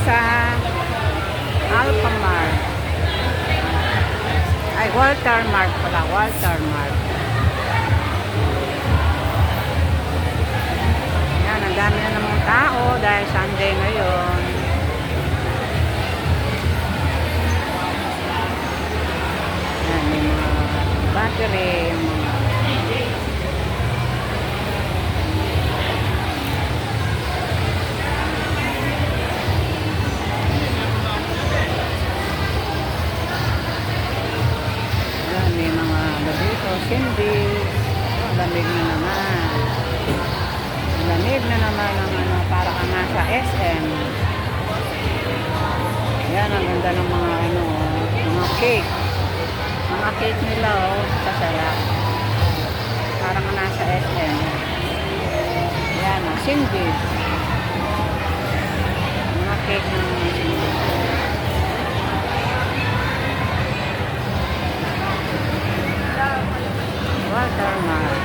sa Alphamart. Ay, Walter Mart pala. Walter Mart. Yan, ang dami na namang tao dahil Sunday ngayon. Yan, may mga battery, mga candies. Oh, lamig na naman. Lamig na naman ang ano, para ka nasa SM. Yan, ang ganda ng mga ano, mga cake. Mga cake nila, oh, sasarap. Para ka nasa SM. Yan, oh, candies. Mga cake ng Walter Mart.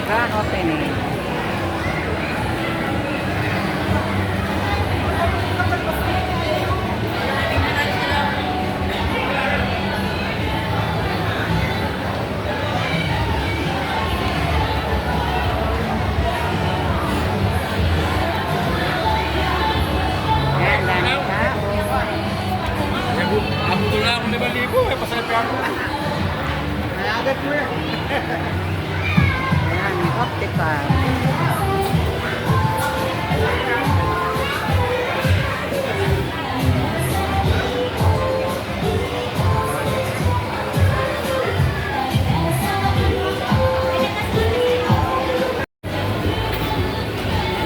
Grand opening. Yan, dami tao. Abot na ako 5,000 pasabi ako. Agad mo yan. Ayan, optical.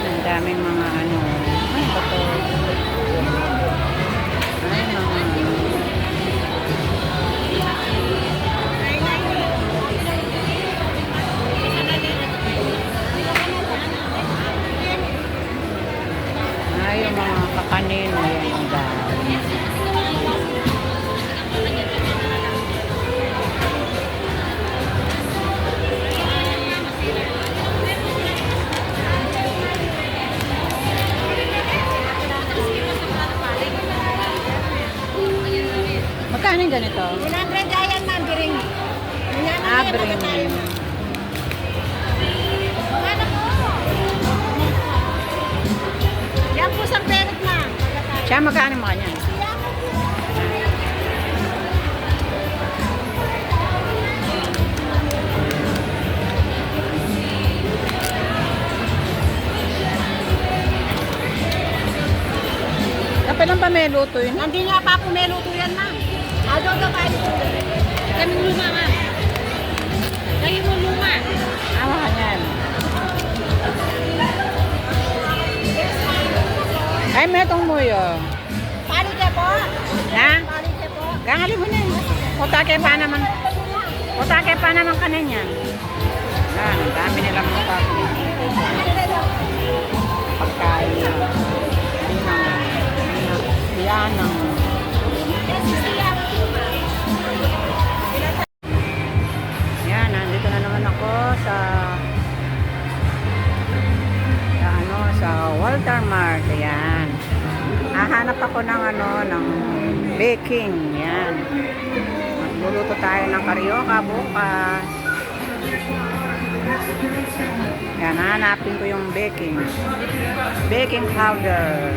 Ang daming mga ano. Ay, bato. Ay, mga yung mga kakanino yan ang dami. Magkano yung ganito? 100 ayan, ma'am, biring. Abring. Ano po? Yan po sa perot, ma'am. Siya, magkano mga niyan? Kapag lang pa may luto yun? Hindi nga pa po may luto yan, ma'am. Daw kayo. Kami luma, ma'am. Kayo mo luma. Awa ka niyan. Ay, may itong muyo. Palite po. Ha? Palite po. Gangali mo na yun. Utake pa naman. Utake pa naman ka na yan. Yan, ang dami nilang mga pagkain na. Yan ang yan, nandito na naman ako sa Walter Mart. Ayan. Hahanap ako ng ano, ng baking. Yan. Magluluto tayo ng karyoka bukas. Yan, hahanapin ko yung baking. Baking powder.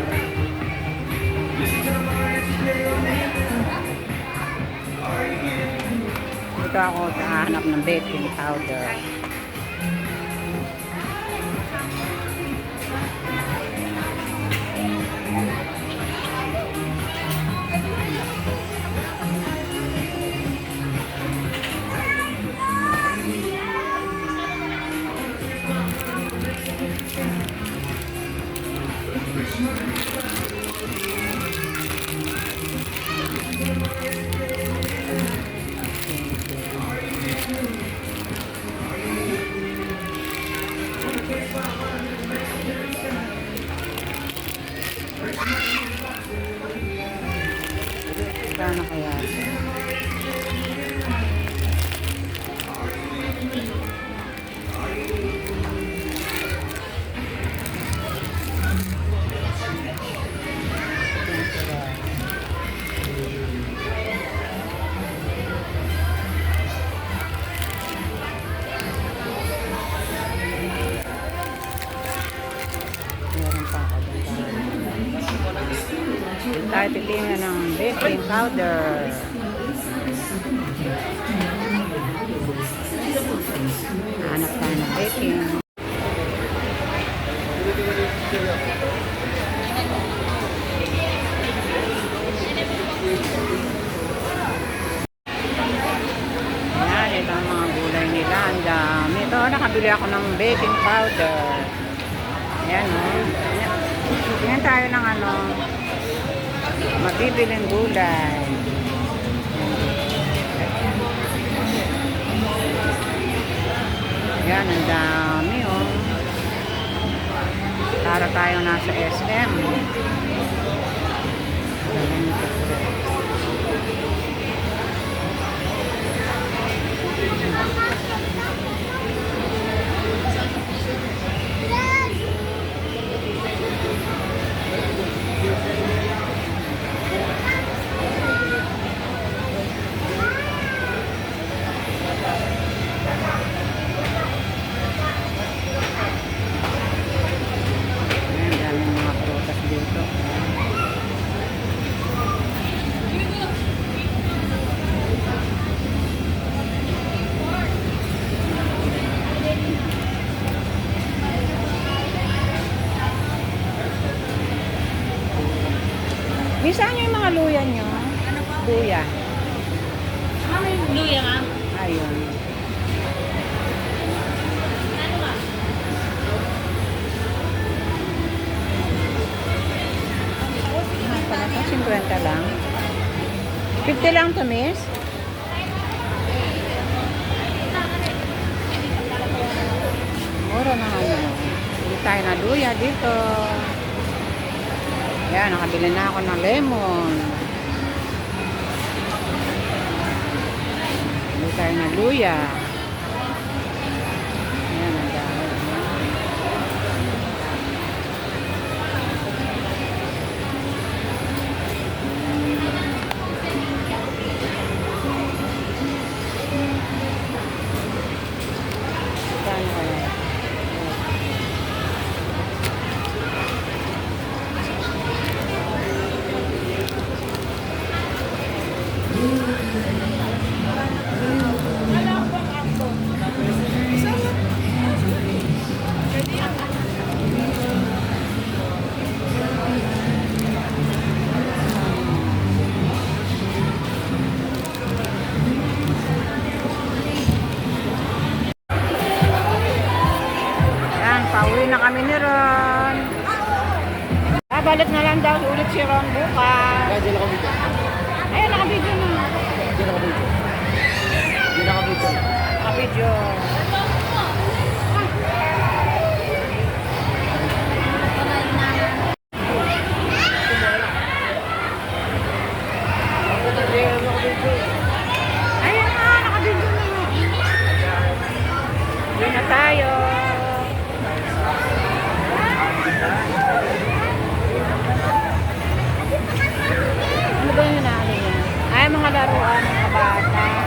Dito ako hahanap ng baking powder. tayo titingnan ng baking powder. Hanap tayo ng baking. Ayan, ito ang mga gulay nila. Ang dami. Ito, nakabili ako ng baking powder. Ayan, o. Tingnan tayo ng ano, mabibiling gulay. Ayan, ang dami, o. Para tayo nasa SM. Ayan, daming mga prutas dito. Bisa nyo yung mga luya nyo? Luya. Ano yung luya nga? Ayun. Pala ito, 50 lang. 50 lang to, miss? Mura na ano. Hindi tayo na luya dito. Yan, nakabili na ako ng lemon. Hindi tayo na luya. Yan, ang dami. Saan kaya? Yan, pauwi na kami ni Ron. Babalik na lang daw ulit si Ron bukas. Hindi nakabito. Ayun, nakabidyo na. Hindi nakabito. Hindi nakabito. Nakabidyo. Ayun na, nakabidyo na. Uwi na tayo. Ano ba yung hinaano niya? Ay, mga laruan ng mga bata.